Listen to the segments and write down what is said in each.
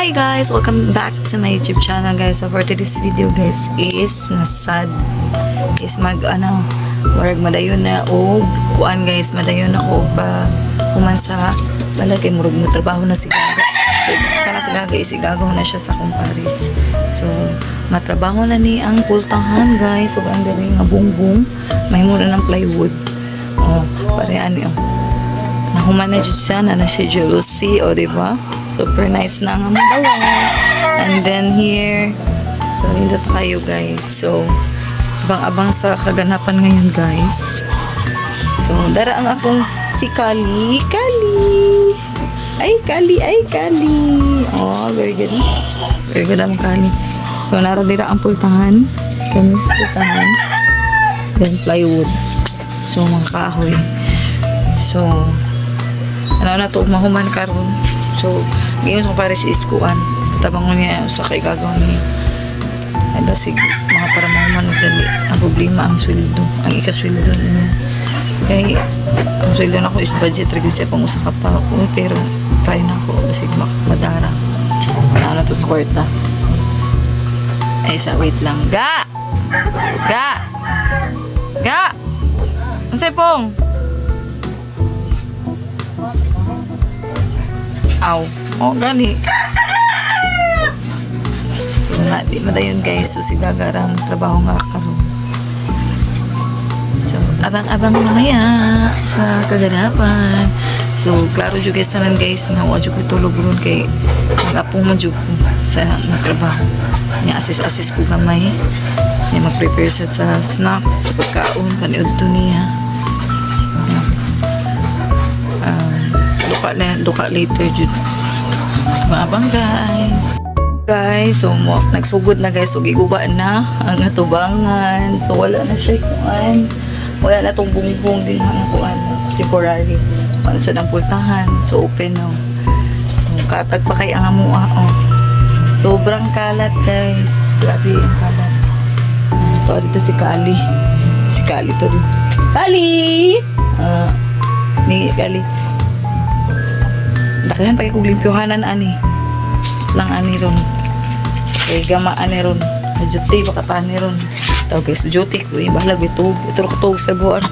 Hi guys! Welcome back to my YouTube channel guys. So for today's video guys is nasad is murag madayon na og kuan guys, madayon ako pa human sa balagay murag mo trabaho na si Gaga. So kana si Gaga isigago na siya sa kumparis. So matrabaho na ni ang pultahan guys. So ang diri nga bungbong may mura ng plywood. Oh, pare ani oh. Nahuman na dyan siya na siya jealousy, o diba? Super nice na ang magawa. And then here, so hindi tayo guys. So, abang-abang sa kaganapan ngayon guys. So, dara ang akong si Kali. Kali! Ay, Kali! Ay, Kali! Oh, very good. Very good ang Kali. So, naradira ang pultahan. Kami pultahan. Then, plywood. So, mga kahoy. So, ano na to, mahuman karon. So, ngayon sa pares iskuan. Tabangon niya sa kay gagawin niya. Ay basig, mga para mahuman dali. Ang problema ang sweldo. Ang ikasweldo niya. Kaya, ang sweldo na ko is budget. Regis siya pang usa ka pa ako. Pero, try na ako. Basig madara. Ano na to sa kwarta. Ay, sa wait lang. Ga! Ga! Ga! Ang sepong! Aw. Oh, gani. So, di madayon guys. So, si Gagarang trabaho nga karon. So, abang-abang mamaya sa kaganapan. So, klaro dyo guys naman guys na wadyo ko tulog ron kay mag-apong madyo ko sa trabaho. Nga assist ko kamay. Nga mag-prepare sa snacks, sa pagkaon, paniod to niya. Duka later jud. Abang guys. So nagsugod na guys, so giguba na ang atubangan. So wala na siya kuan. Wala na tong bungbong din ang kuan. Temporary. Kuan sa nang pultahan. So open now. Katag pa kay ang amua oh. Sobrang kalat guys. Grabe ang kalat. So dito si Kali. Si Kali to. Kali! Ni Kali. Dakahan pa kong limpyohanan ani lang ani ron sa kay gama ani ron duty baka pa ani ron tao guys duty ko bahala bitog ito ko tog sa buwan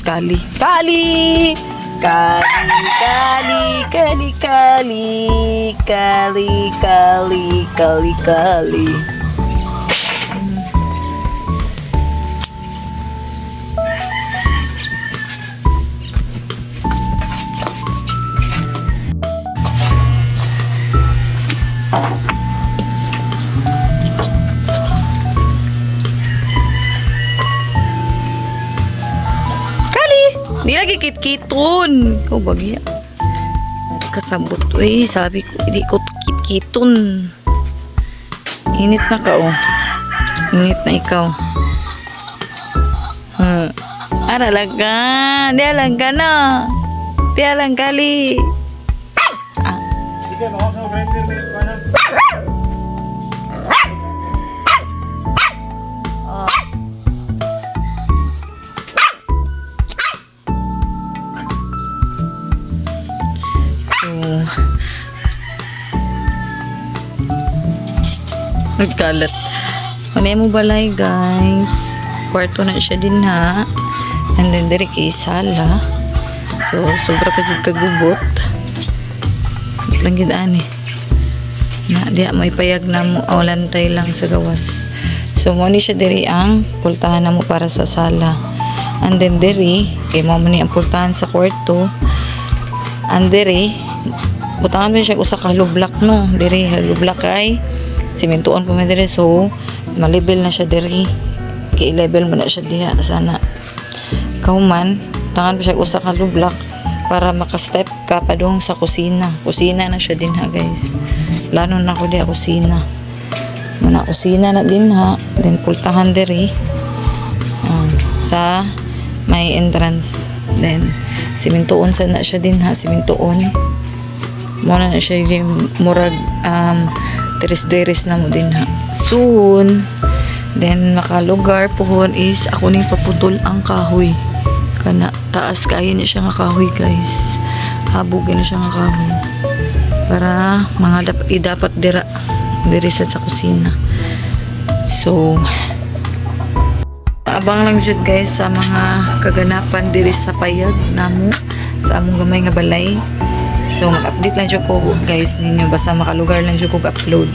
Kali Kali Kali Kali Kali Kali Kali Kali Kali Kali Di lagi kit-kiton. Ikaw bagya. Kasabot. Uy, sabi ko, hindi ko kit-kiton. Init na ka, oh. Init na ikaw. Lang ka. Di lang ka na. Di lang Kali. Nagkalat. Manay mo balay guys. Kwarto na siya din ha. And then diri kay sala. So sobra pa jud kagubot. Lang gid ani. Na diya mo ipayag na mo lantay lang sa gawas. So mo ni siya diri ang pultahan na mo para sa sala. And then diri kay mo ni ang pultahan sa kwarto. And diri butangan mo siya usa ka lublak no. Diri lublak ay simentuan pa man diri so malibel na siya diri kay level mo na siya diha sana kauman tangan pa siya usa ka lublak para maka-step ka pa dong sa kusina na siya din ha guys lano na ko diha kusina na din ha then pultahan diri sa may entrance then simentuon sana siya din ha simentuon mo na siya murag teres na mo din ha soon then makalugar pohon is ako ning paputol ang kahoy kana taas kayo niya siya nga kahoy guys habugin na siya nga kahoy para mga dapat diri sa kusina. So abang lang jud guys sa mga kaganapan diri sa payag namo sa among gamay nga balay. So mag-update lang jud ko guys ninyo, basta makalugar lang jud ko upload,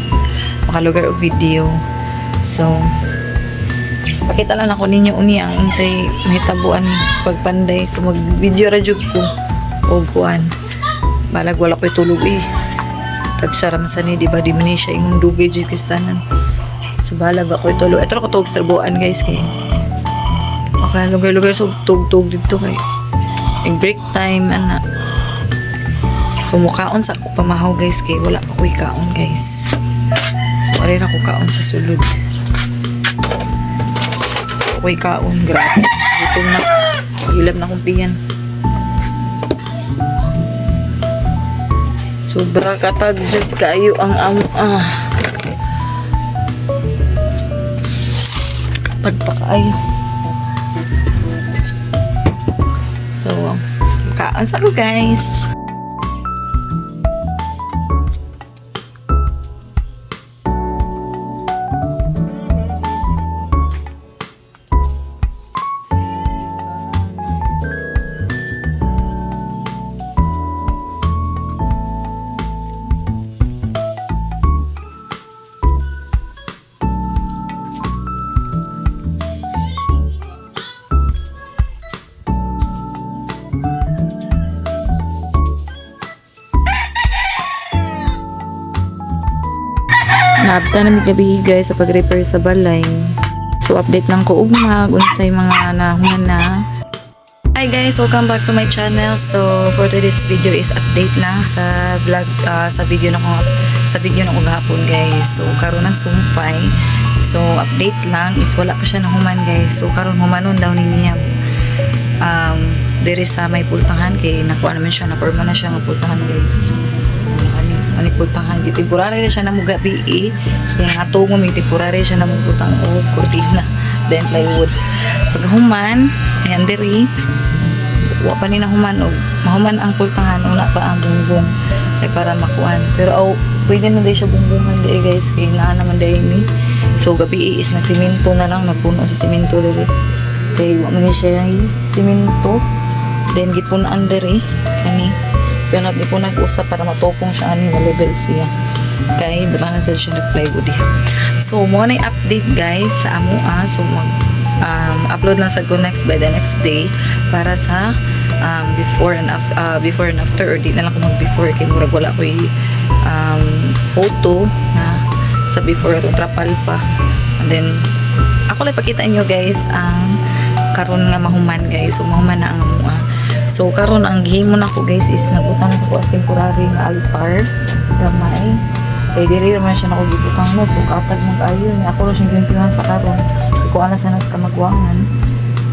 makalugar og video. So pakita lang ako ninyo uni ang unsay mahitabuan pagpanday. So mag-video ra jud ko og kuan. Balag wala ko'y tulog Tagsara man sa ni, di ba? Di man siya imong dugay jud kistanan. So balag ako'y tulog. Ito ko tog starbuan guys kay. Okay, lugar-lugar so tug-tug dito kay. Break time ana. So mukaon sa ako pamahaw guys kay wala pa ko'y kaon guys. So ari ra ko kaon sa sulod. Ako'y kaon grabe. Gutom na. Hilab na kong piyan. Sobra katag jud kayo ang pagpakaayo. So kaon sa ko guys. Naabta na gabi guys sa pag-repair sa balay. So update lang ko ug unsay mga nahuman na. Hi guys, welcome back to my channel. So for today's video is update lang sa vlog sa video na ko gahapon guys. So karon na sumpay. So update lang is wala pa siya nahuman guys. So karon humanon daw ni niya. Diri sa may pultahan kay nakuha naman siya, na-forma na siya ng pultahan guys. Ani pultahan di temporary na siya na mugabi kaya nga to mo may temporary siya na mugutang o kurtina then plywood. Pag human ayan diri wa pa ni na human og mahuman ang pultahan una pa ang bungbong ay para makuan. Pero pwede na siya bungbungan di guys kay naa naman dai ni. So gabi is nagsimento na lang, nagpuno sa simento diri kay wa man siya simento then gipunan diri kani. Pero natin po nag-usap para matopong siya ani level siya. Kaya butangan sa siya nag-plywood So mo na update guys sa amoa. So upload lang sa go next by the next day para sa before and after or di na lang ko mag before kay murag wala ko photo na sa before at trapal pa. And then ako lang pakita inyo guys ang karon nga mahuman guys. So mahuman na ang amoa. So karon ang gihimo nako guys is nagutang sa ko as temporary nga altar gamay. Kay diri naman siya nako gibutang mo so katag mo kayo ni ako ro siyang gimpiyuhan sa karon. Ko ana sa nas ka magwangan.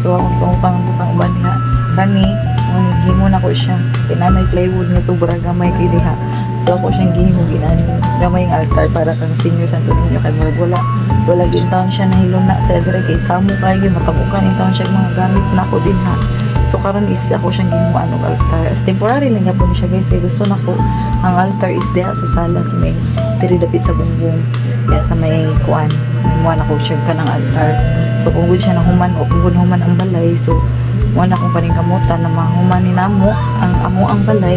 So ako pangutang uban niya kani mo gihimo nako siya. Pinamay plywood nga sobra gamay kay diha. So ako siyang gihimo ginani gamay nga altar para kang senior Santo Niño kay wala gintaon siya na hiluna sa diri kay samo kayo matabukan intaon siya mga gamit nako din ha. So karon is ako siyang ginuan og altar. As temporary lang gyapon siya guys. Kaya gusto nako ang altar is diha sa sala sa may diri dapit sa bungbong. Kaya sa may kuan, muan ako siya kanang altar. So kung gud siya nahuman o kung gud human ang balay, so muan akong paningkamutan na mahuman ni namo ang amo ang balay.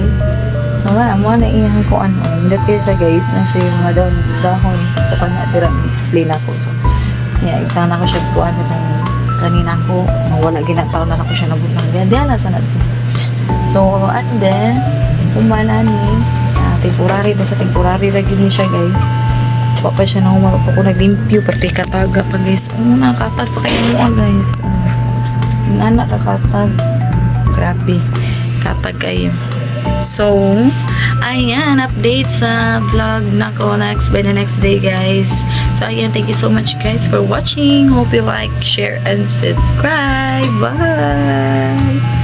So nga amo na iyang kuan. Hindi kaya siya guys na siya yung mga dahon sa kanya dira explain ako. So yeah, isa na ko siya kuan itong kanina ko wala ginataw na ako siya nabutang diyan na sana siya. So and then umana ni temporary basta temporary lagi ni siya guys. Pa siya na humaro pa ko naglimpyo pati kataga pa guys. Una katag pa kayo mo guys. Nana kakatag. Grabe. Katag kayo. So, ayan, update sa vlog na ko by the next day guys. So ayan, thank you so much guys for watching. Hope you like, share, and subscribe. Bye!